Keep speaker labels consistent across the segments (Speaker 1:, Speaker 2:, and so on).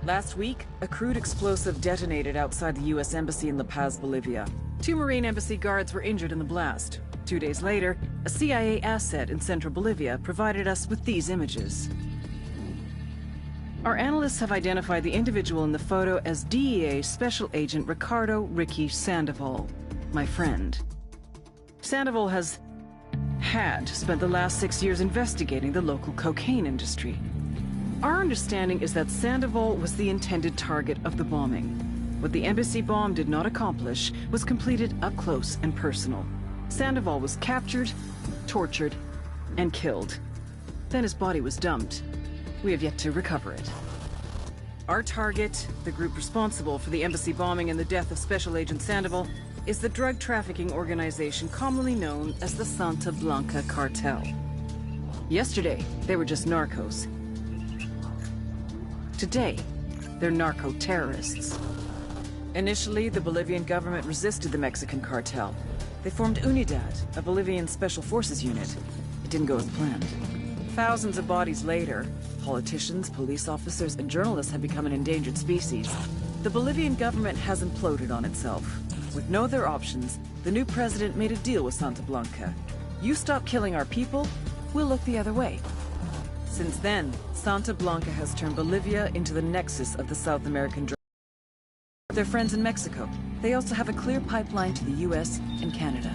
Speaker 1: Last week, a crude explosive detonated outside the U.S. Embassy in La Paz, Bolivia. 2 Marine Embassy guards were injured in the blast. 2 days later, a CIA asset in central Bolivia provided us with these images. Our analysts have identified the individual in the photo as DEA Special Agent Ricardo Ricky Sandoval, my friend. Sandoval had spent the last 6 years investigating the local cocaine industry. Our understanding is that Sandoval was the intended target of the bombing. What the embassy bomb did not accomplish was completed up close and personal. Sandoval was captured, tortured, and killed. Then his body was dumped. We have yet to recover it. Our target, the group responsible for the embassy bombing and the death of Special Agent Sandoval, is the drug trafficking organization commonly known as the Santa Blanca Cartel. Yesterday, they were just narcos. Today, they're narco-terrorists. Initially, the Bolivian government resisted the Mexican cartel. They formed UNIDAD, a Bolivian special forces unit. It didn't go as planned. Thousands of bodies later, politicians, police officers, and journalists have become an endangered species. The Bolivian government has imploded on itself. With no other options, the new president made a deal with Santa Blanca. You stop killing our people, we'll look the other way. Since then, Santa Blanca has turned Bolivia into the nexus of the South American drug. They're friends in Mexico. They also have a clear pipeline to the US and Canada.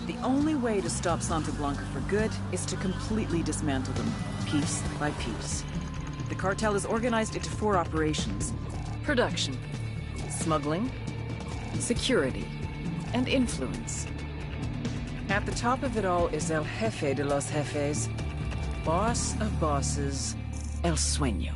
Speaker 1: The only way to stop Santa Blanca for good is to completely dismantle them, piece by piece. The cartel is organized into 4 operations: production, smuggling, security, and influence. At the top of it all is El Jefe de los Jefes, boss of bosses, El Sueño.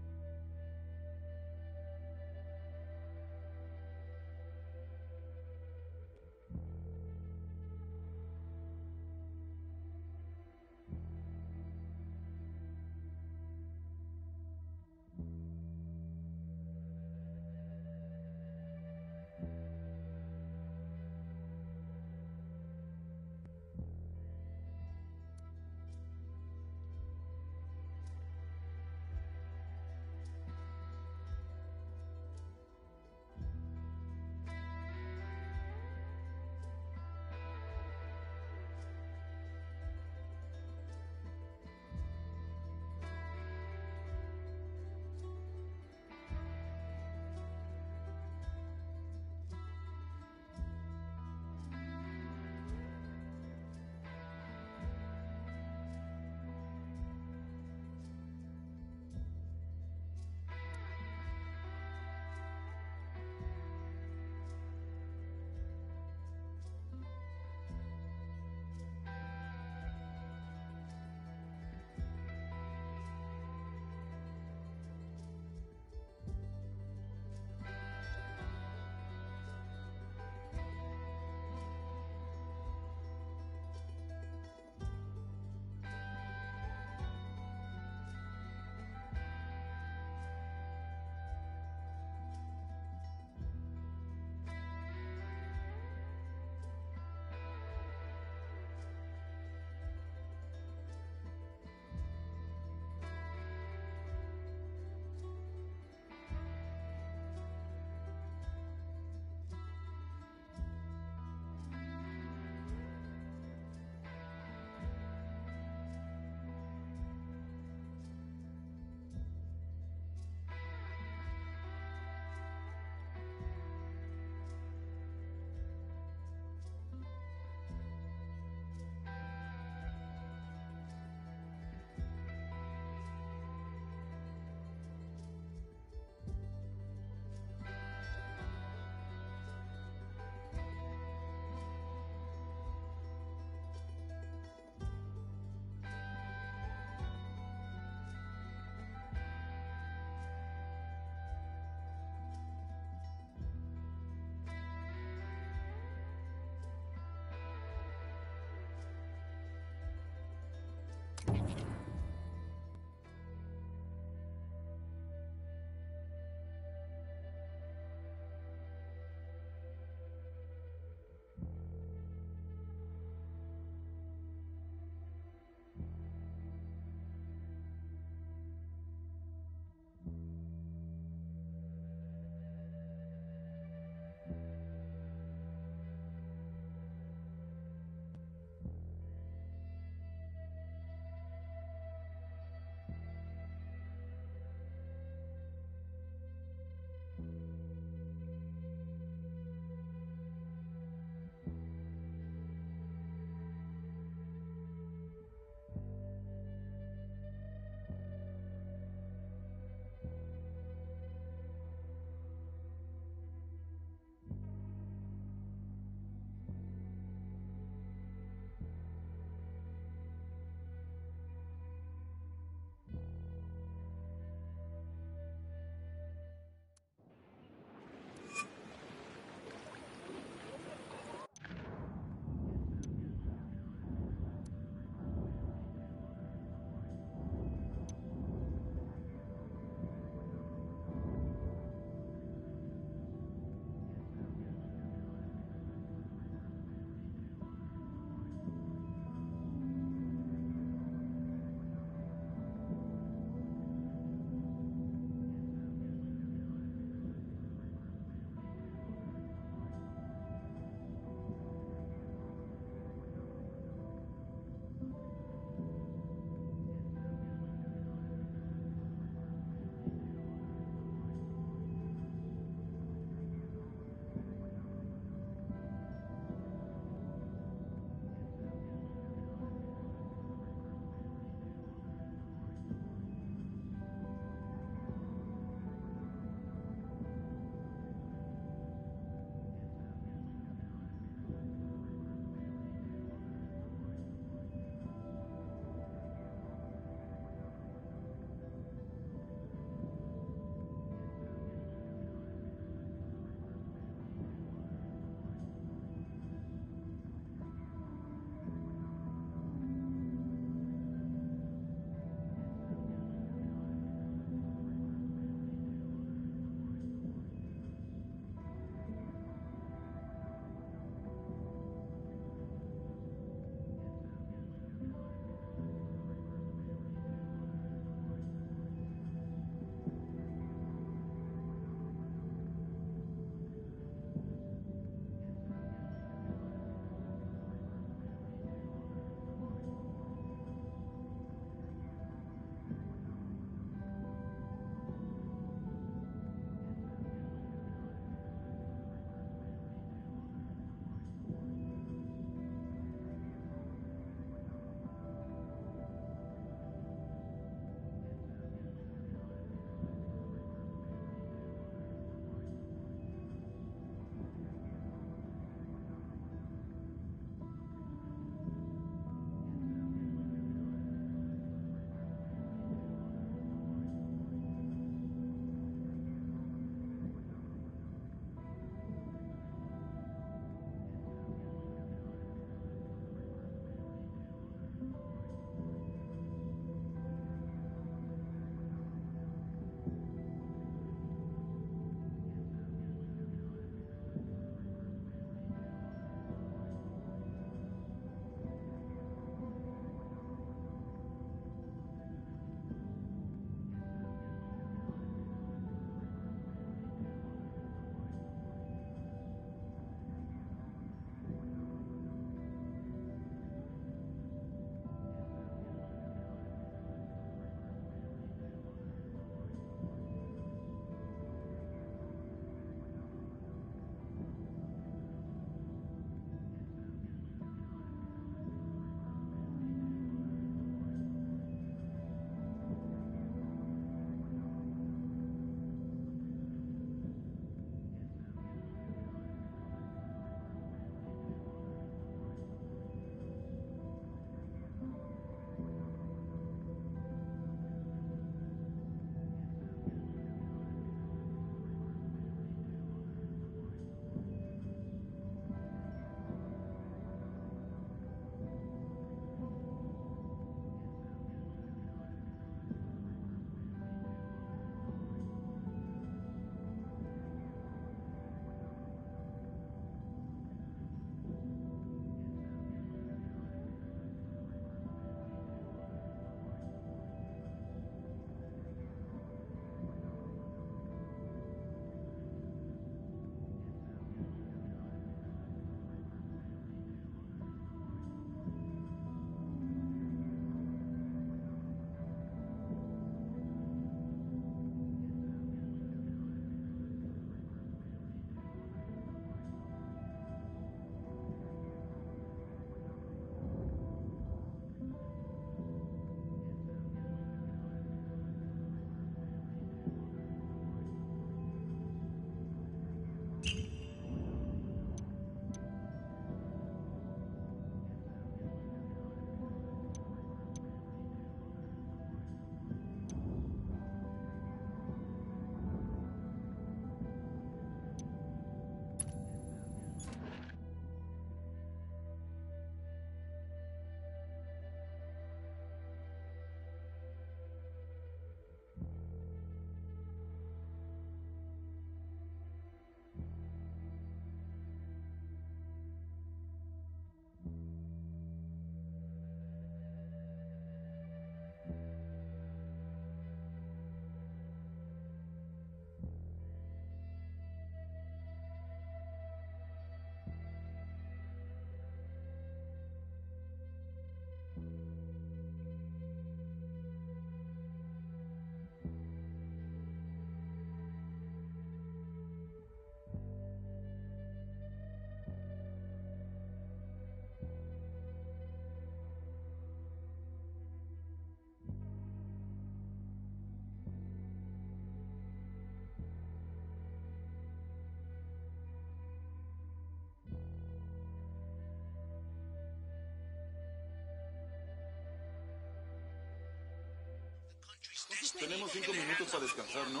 Speaker 2: Tenemos 5 minutos para descansar, ¿no?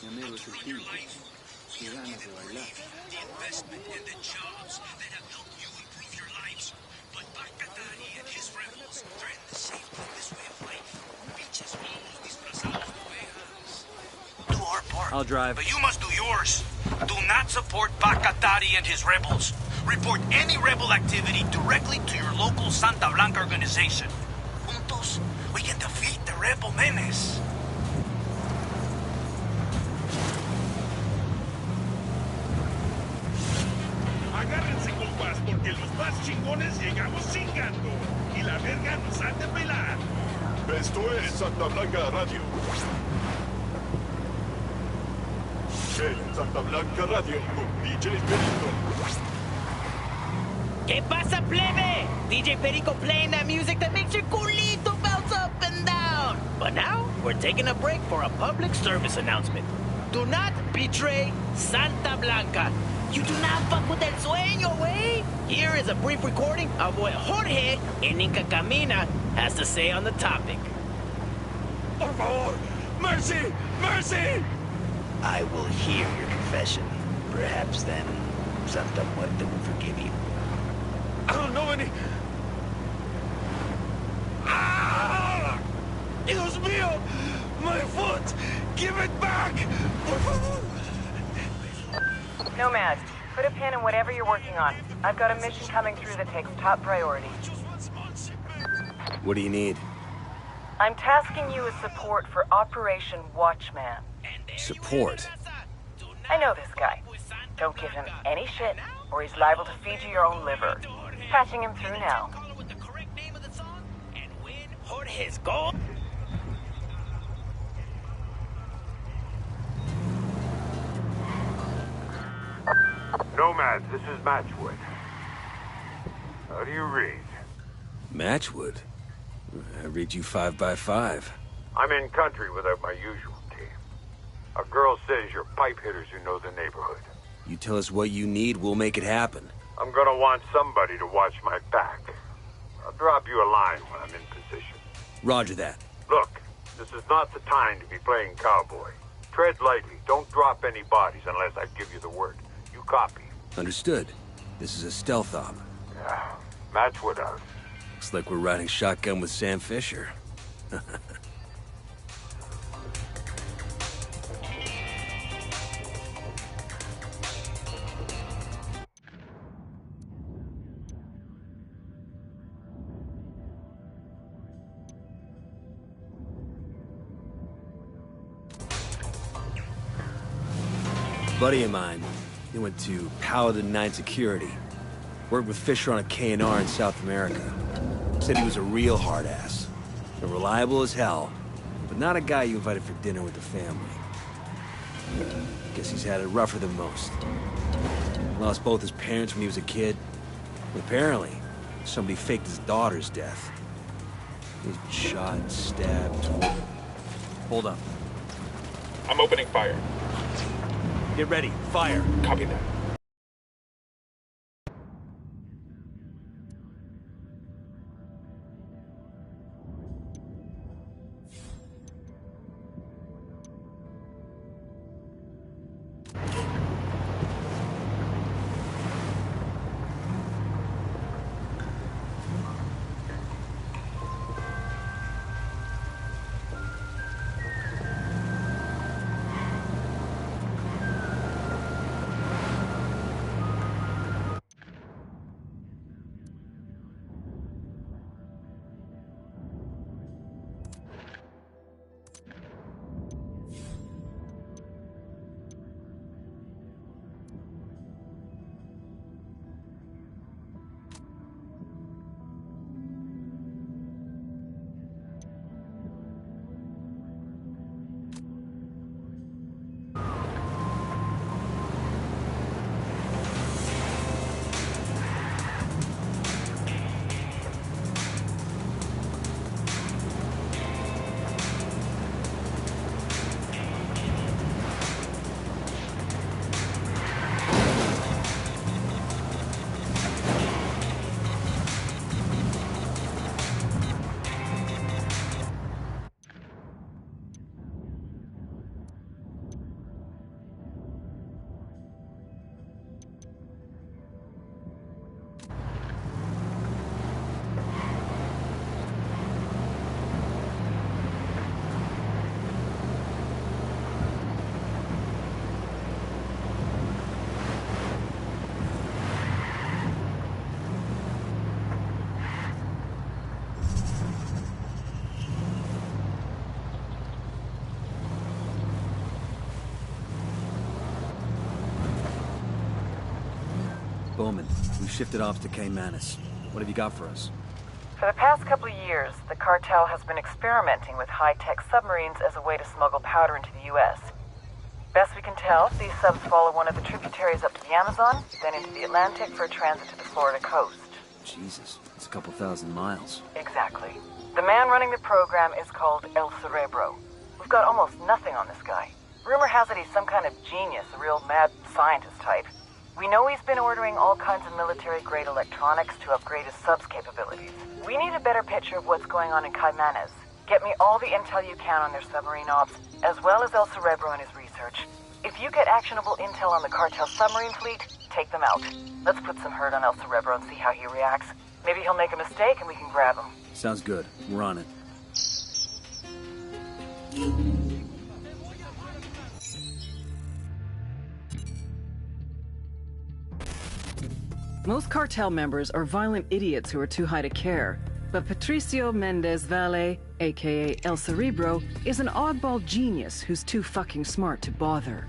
Speaker 2: Mi amigo es el tipo. Qué ganas de bailar.
Speaker 3: I'll drive.
Speaker 4: But you must do yours. Do not support Bacatari and his rebels. Report any rebel activity directly to your local Santa Blanca organization. Juntos, we can defeat the rebel menace.
Speaker 5: Agárrense, compas, porque los más chingones llegamos chingando. Y la verga nos han de pelar.
Speaker 2: Esto es Santa Blanca Radio. El Santa Blanca Radio con DJ Perico.
Speaker 6: ¿Qué pasa, plebe? DJ Perico playing that music that makes your culito bounce up and down. But now, we're taking a break for a public service announcement. Do not betray Santa Blanca. You do not fuck with el sueño, wey. Here is a brief recording of what Jorge in Inca Camina has to say on the topic.
Speaker 5: Por favor, mercy, mercy!
Speaker 6: I will hear your confession. Perhaps then, Santa Muerte will forgive you.
Speaker 5: I don't know any... Ah! Dios mío! My foot! Give it back! Por favor!
Speaker 7: Nomad, put a pin in whatever you're working on. I've got a mission coming through that takes top priority.
Speaker 3: What do you need?
Speaker 7: I'm tasking you with support for Operation Watchman.
Speaker 3: Support?
Speaker 7: I know this guy. Don't give him any shit, or he's liable to feed you your own liver. Patching him through now.
Speaker 6: Jorge's goal.
Speaker 5: Nomad, this is Matchwood. How do you read?
Speaker 3: Matchwood? I read you 5 by 5.
Speaker 5: I'm in country without my usual team. A girl says you're pipe hitters who know the neighborhood.
Speaker 3: You tell us what you need, we'll make it happen.
Speaker 5: I'm gonna want somebody to watch my back. I'll drop you a line when I'm in position.
Speaker 3: Roger that.
Speaker 5: Look, this is not the time to be playing cowboy. Tread lightly. Don't drop any bodies unless I give you the word. You copy.
Speaker 3: Understood. This is a stealth op.
Speaker 5: Yeah. Matchwood out.
Speaker 3: Looks like we're riding shotgun with Sam Fisher. Buddy of mine, he went to Paladin 9 Security. Worked with Fisher on a K&R in South America. Said he was a real hard ass. And reliable as hell, but not a guy you invited for dinner with the family. Guess he's had it rougher than most. Lost both his parents when he was a kid. And apparently, somebody faked his daughter's death. He's been shot, stabbed. Hold up.
Speaker 8: I'm opening fire.
Speaker 3: Get ready. Fire.
Speaker 8: Copy that.
Speaker 3: Bowman. We've shifted off to Caymanas. What have you got for us?
Speaker 7: For the past couple of years, the cartel has been experimenting with high-tech submarines as a way to smuggle powder into the U.S. Best we can tell, these subs follow one of the tributaries up to the Amazon, then into the Atlantic for a transit to the Florida coast.
Speaker 3: Jesus, it's a couple thousand miles.
Speaker 7: Exactly. The man running the program is called El Cerebro. We've got almost nothing on this guy. Rumor has it he's some kind of genius, a real mad scientist type. We know he's been ordering all kinds of military-grade electronics to upgrade his subs capabilities. We need a better picture of what's going on in Caymanas. Get me all the intel you can on their submarine ops, as well as El Cerebro and his research. If you get actionable intel on the cartel submarine fleet, take them out. Let's put some hurt on El Cerebro and see how he reacts. Maybe he'll make a mistake and we can grab him.
Speaker 3: Sounds good. We're on it.
Speaker 1: Most cartel members are violent idiots who are too high to care. But Patricio Mendez Valle, aka El Cerebro, is an oddball genius who's too fucking smart to bother.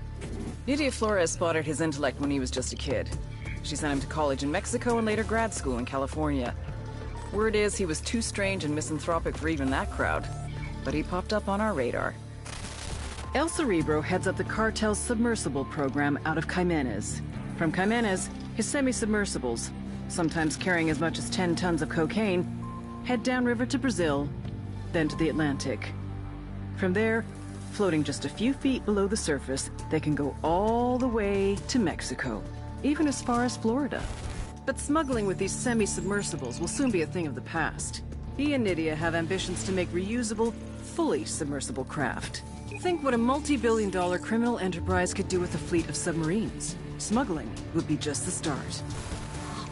Speaker 1: Nydia Flores spotted his intellect when he was just a kid. She sent him to college in Mexico and later grad school in California. Word is he was too strange and misanthropic for even that crowd. But he popped up on our radar. El Cerebro heads up the cartel's submersible program out of Caymanas. From Caymanas, his semi-submersibles, sometimes carrying as much as 10 tons of cocaine, head downriver to Brazil, then to the Atlantic. From there, floating just a few feet below the surface, they can go all the way to Mexico, even as far as Florida. But smuggling with these semi-submersibles will soon be a thing of the past. He and Nydia have ambitions to make reusable, fully submersible craft. Think what a multi-billion-dollar criminal enterprise could do with a fleet of submarines. Smuggling would be just the start.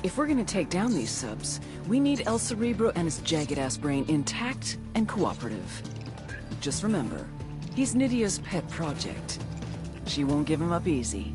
Speaker 1: If we're gonna take down these subs, we need El Cerebro and his jagged-ass brain intact and cooperative. Just remember, he's Nydia's pet project. She won't give him up easy.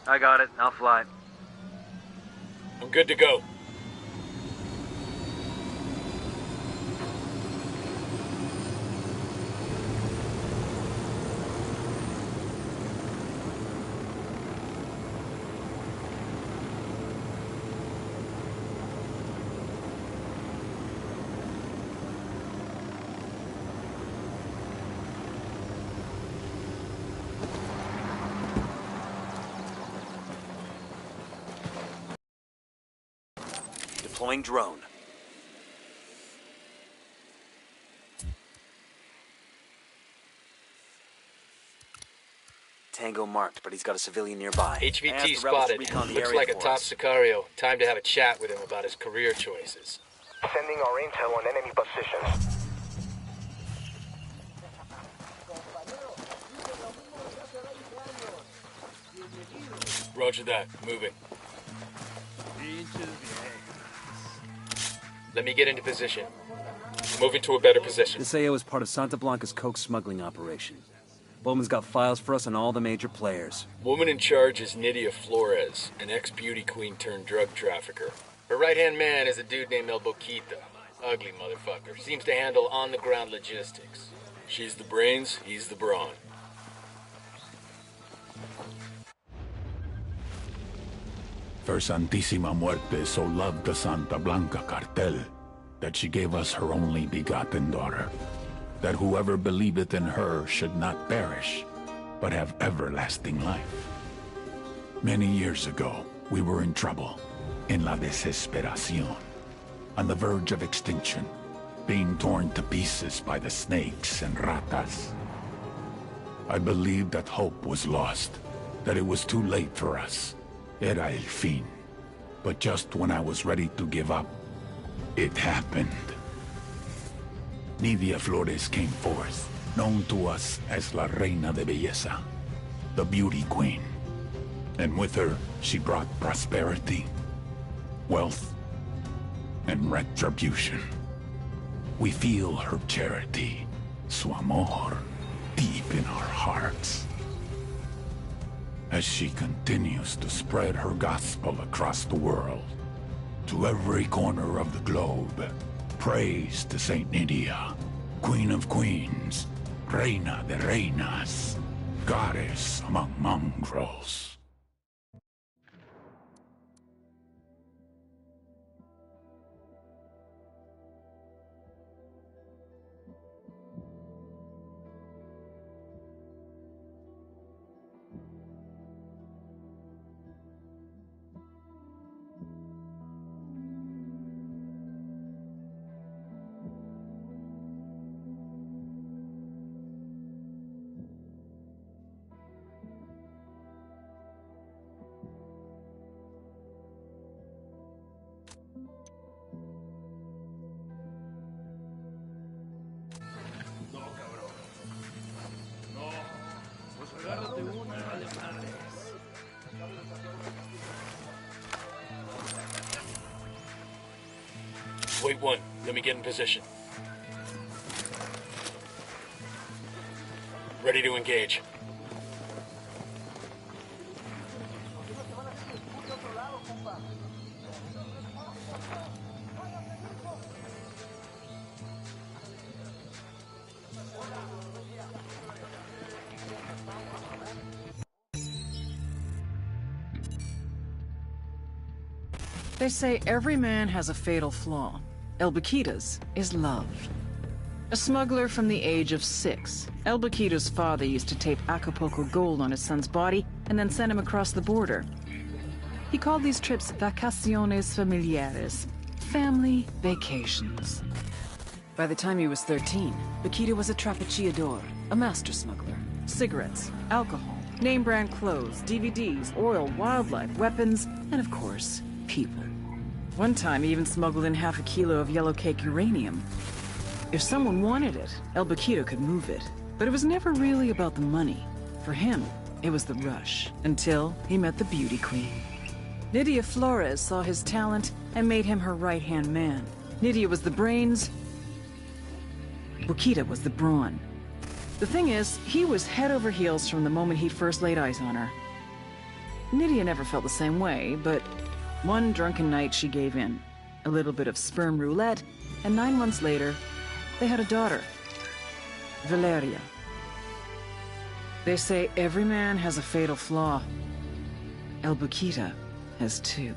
Speaker 3: I got it. I'll fly.
Speaker 8: I'm good to go.
Speaker 3: Deploying drone. Tango marked, but he's got a civilian nearby.
Speaker 8: HVT spotted. Looks like a top Sicario. Time to have a chat with him about his career choices.
Speaker 9: Sending our intel on enemy positions.
Speaker 8: Roger that. Moving. Let me get into position. Moving to a better position.
Speaker 3: This AO is part of Santa Blanca's coke smuggling operation. Bowman's got files for us on all the major players.
Speaker 8: Woman in charge is Nydia Flores, an ex-beauty queen turned drug trafficker. Her right-hand man is a dude named El Boquita. Ugly motherfucker. Seems to handle on-the-ground logistics. She's the brains, he's the brawn.
Speaker 10: For Santísima Muerte so loved the Santa Blanca cartel that she gave us her only begotten daughter, that whoever believeth in her should not perish, but have everlasting life. Many years ago, we were in trouble, in la desesperación, on the verge of extinction, being torn to pieces by the snakes and ratas. I believed that hope was lost, that it was too late for us. Era el fin. But just when I was ready to give up, it happened. Nidia Flores came forth, known to us as La Reina de Belleza, the Beauty Queen. And with her, she brought prosperity, wealth, and retribution. We feel her charity, su amor, deep in our hearts. As she continues to spread her gospel across the world, to every corner of the globe, praise to Saint Nidia, Queen of Queens, Reina de Reinas, Goddess among mongrels.
Speaker 8: Wait one, let me get in position. Ready to engage.
Speaker 1: They say every man has a fatal flaw. El Baquita's is love. A smuggler from the age of 6, El Baquita's father used to tape Acapulco gold on his son's body and then send him across the border. He called these trips vacaciones familiares, family vacations. By the time he was 13, Baquita was a trapechiador, a master smuggler. Cigarettes, alcohol, name-brand clothes, DVDs, oil, wildlife, weapons, and of course, people. One time, he even smuggled in half a kilo of yellow cake uranium. If someone wanted it, El Baquita could move it. But it was never really about the money. For him, it was the rush, until he met the Beauty Queen. Nidia Flores saw his talent and made him her right-hand man. Nidia was the brains, Baquita was the brawn. The thing is, he was head over heels from the moment he'd first laid eyes on her. Nidia never felt the same way, but one drunken night she gave in. A little bit of sperm roulette, and 9 months later, they had a daughter, Valeria. They say every man has a fatal flaw. El Baquita has 2.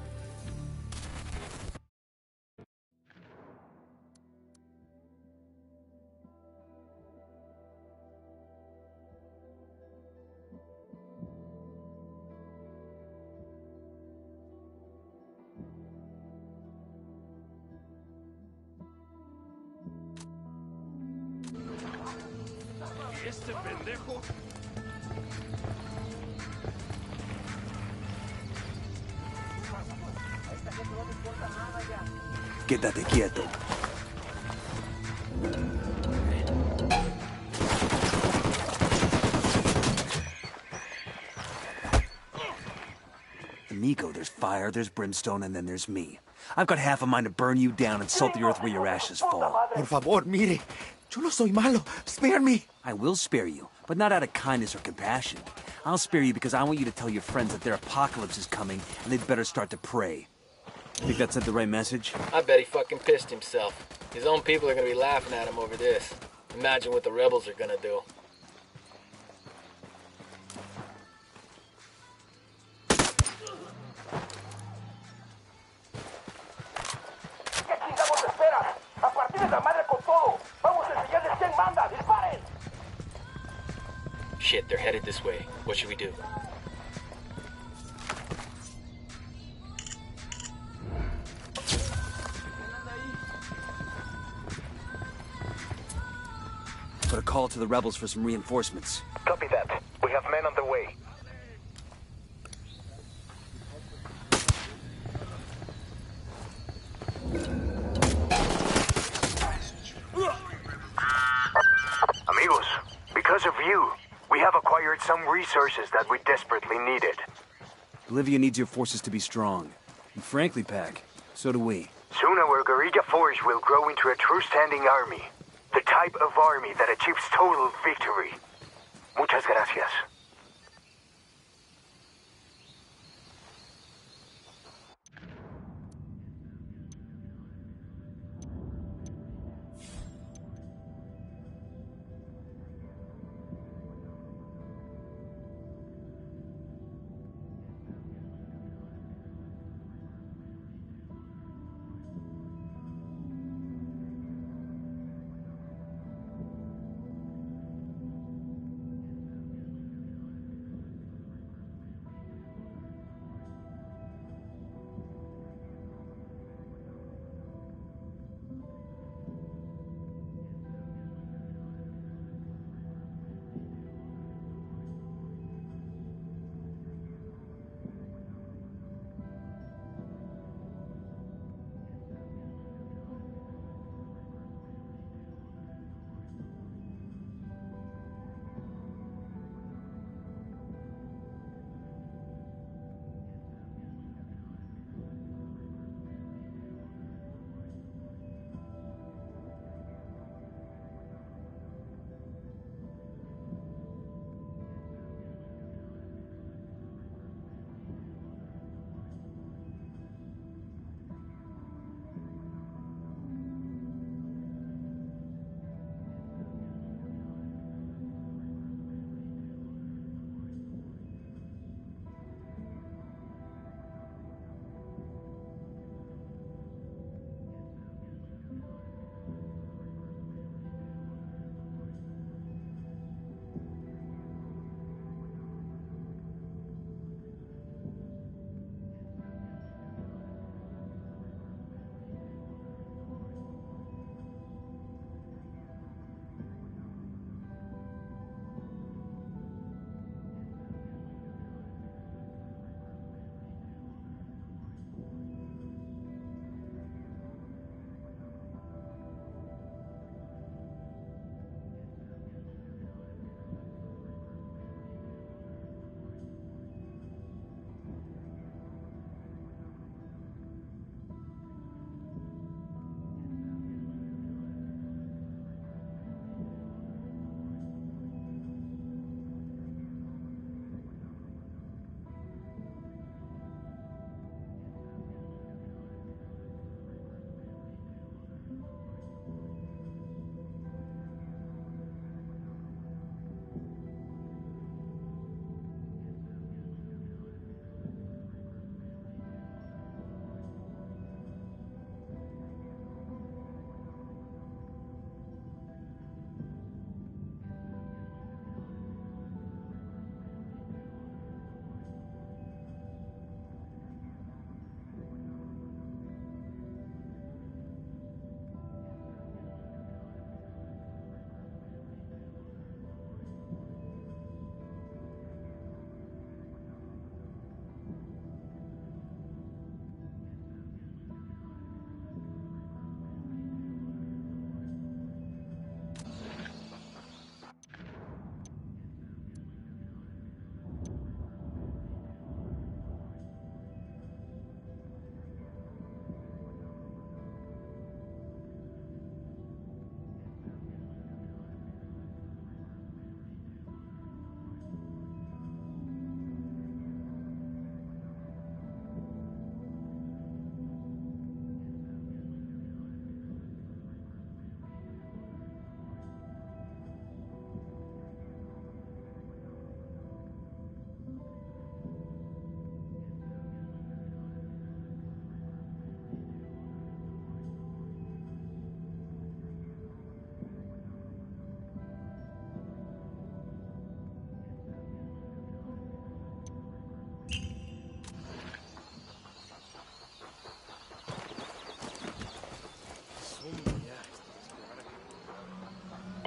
Speaker 2: Este pendejo.
Speaker 3: Quédate quieto. Amigo, there's fire, there's brimstone, and then there's me. I've got half a mind to burn you down and salt the earth where your ashes fall.
Speaker 11: Por favor, mire. Yo no soy malo. Spare me.
Speaker 3: I will spare you, but not out of kindness or compassion. I'll spare you because I want you to tell your friends that their apocalypse is coming, and they'd better start to pray. Think that sent the right message?
Speaker 8: I bet he fucking pissed himself. His own people are gonna be laughing at him over this. Imagine what the rebels are gonna do. Shit, they're headed this way. What should we do?
Speaker 3: Put a call to the rebels for some reinforcements.
Speaker 9: Copy that. We have men on the way. you. We have acquired some resources that we desperately needed.
Speaker 3: Bolivia needs your forces to be strong. And frankly, Pac, so do we.
Speaker 9: Soon our guerrilla force will grow into a true standing army. The type of army that achieves total victory. Muchas gracias.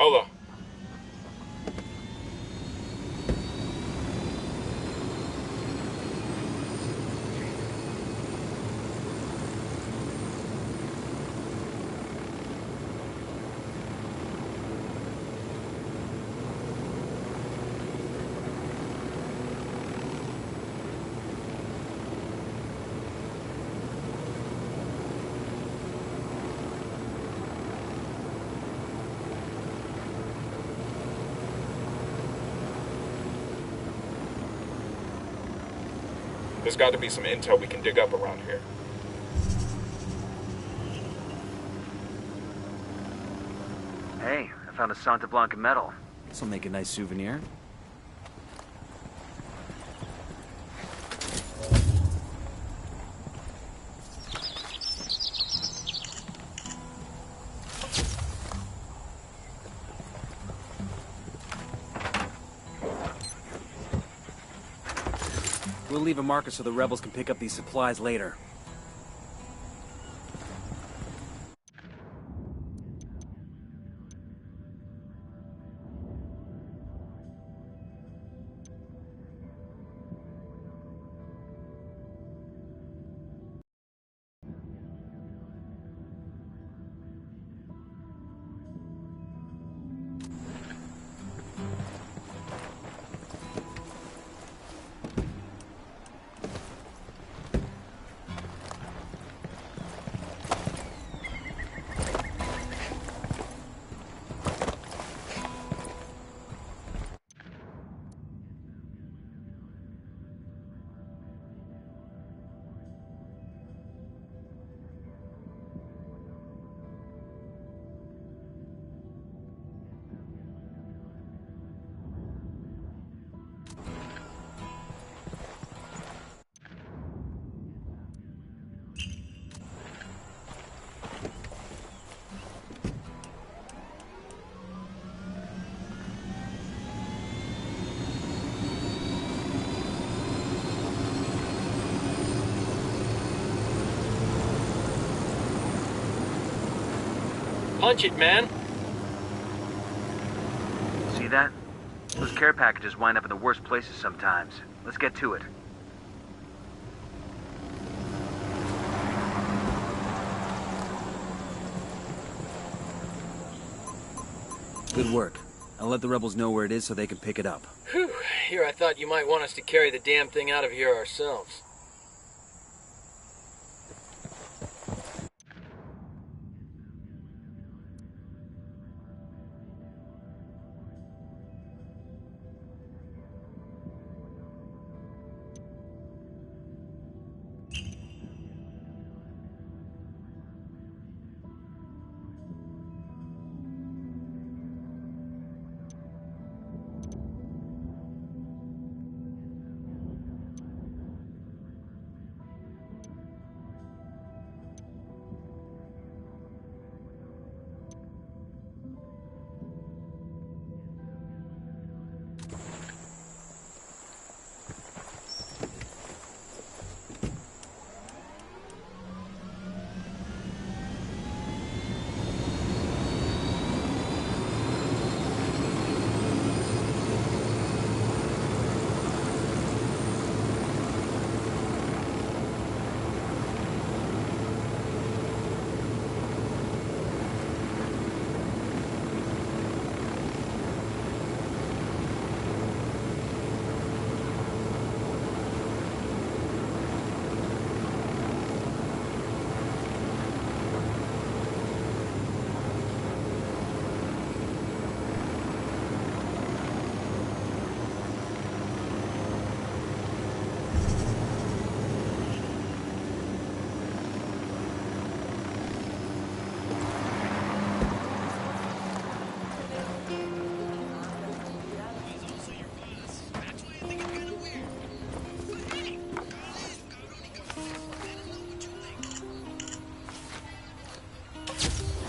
Speaker 8: Hola.
Speaker 12: There's got to be some intel we can dig up around here.
Speaker 3: Hey, I found a Santa Blanca medal. This'll make a nice souvenir. We'll leave a marker so the rebels can pick up these supplies later.
Speaker 8: Punch it, man.
Speaker 3: See that? Those care packages wind up in the worst places sometimes. Let's get to it. Good work. I'll let the rebels know where it is so they can pick it up.
Speaker 8: Whew. Here I thought you might want us to carry the damn thing out of here ourselves.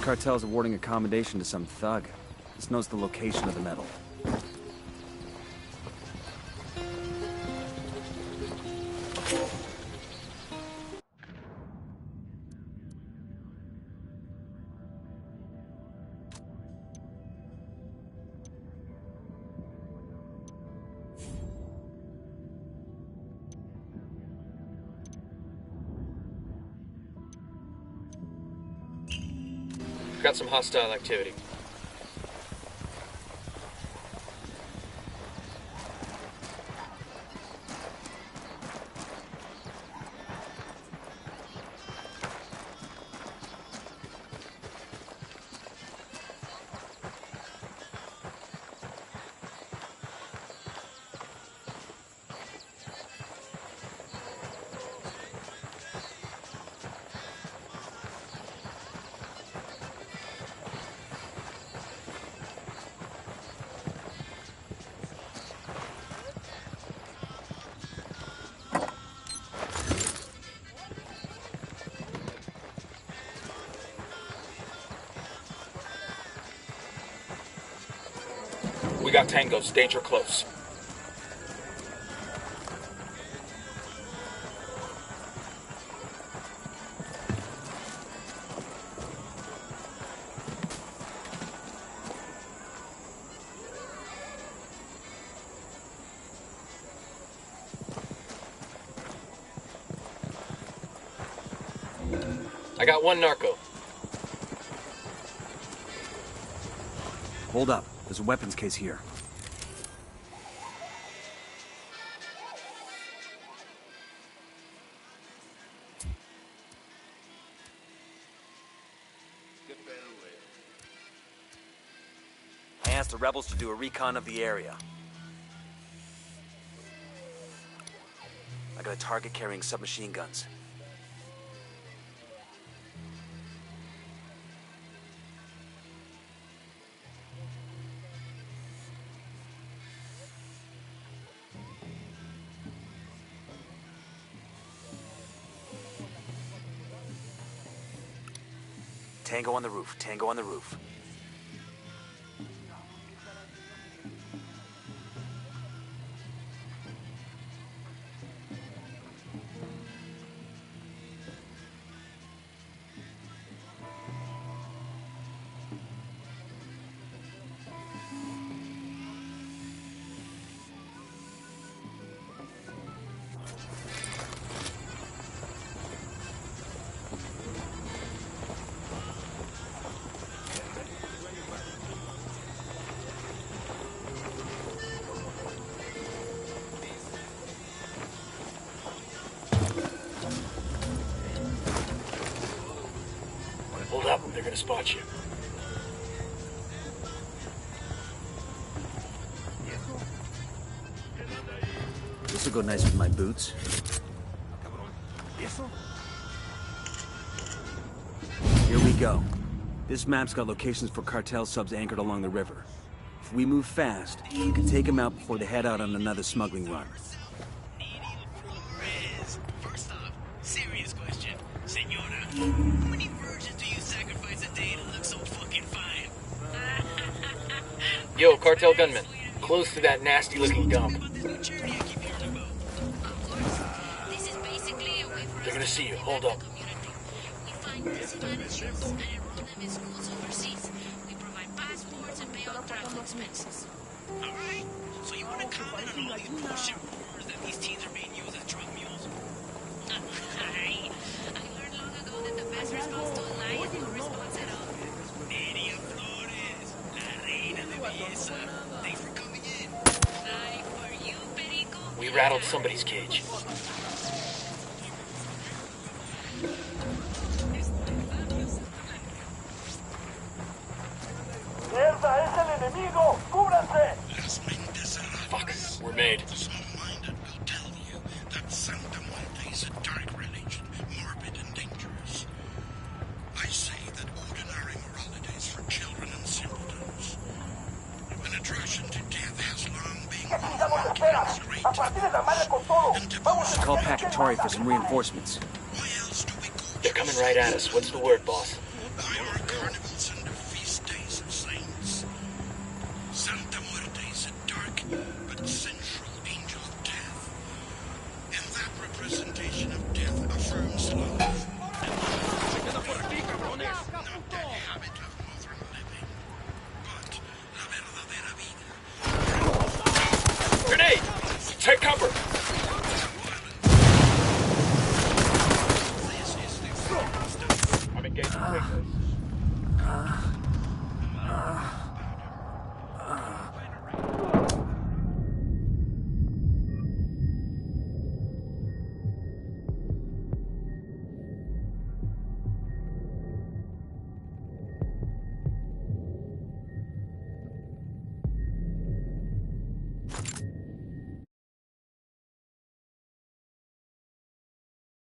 Speaker 3: The cartel's awarding accommodation to some thug. This knows the location of the medal.
Speaker 8: Got some hostile activity.
Speaker 12: We got tangos. Danger close.
Speaker 8: I got one narco.
Speaker 3: Hold up. There's a weapons case here. I asked the rebels to do a recon of the area. I got a target carrying submachine guns. Tango on the roof. Tango on the roof.
Speaker 8: Hold up, they're gonna spot you.
Speaker 3: This will go nice with my boots. Here we go. This map's got locations for cartel subs anchored along the river. If we move fast, you can take them out before they head out on another smuggling run.
Speaker 6: First off, serious question. Senora, how many virgins do you sacrifice a day to look so fucking fine?
Speaker 8: Yo, cartel gunman. Close to that nasty-looking dump. They're gonna see you. Hold up.
Speaker 13: We find disadvantaged youths and enroll them in schools overseas. We provide passports and pay all travel expenses.
Speaker 6: Alright, so you want to comment on all these bullshit rumors that these teens are being used as drug mules?
Speaker 13: I learned long ago that the best response to a lie is no response at all.
Speaker 6: Nidia Flores, la reina de belleza. Thanks for coming in.
Speaker 13: Lie for you, Perico.
Speaker 8: We rattled somebody's cage. Fuck, we're made.
Speaker 10: Small-minded will tell you that Santa Muerte is a dark religion, morbid and dangerous. I say that ordinary morality is for children and simpletons. An aversion to death has long been one of mankind's great
Speaker 3: Call Pachatori for some reinforcements.
Speaker 10: Why else do we go?
Speaker 8: They're coming right at us. What's the word, boss?
Speaker 10: Why are carnivals and the feast days of saints? Santa Muerte is a dark but central angel of death. And that representation of death affirms love. Not the habit of modern living, but la verdadera vida.
Speaker 8: Grenade! Take cover!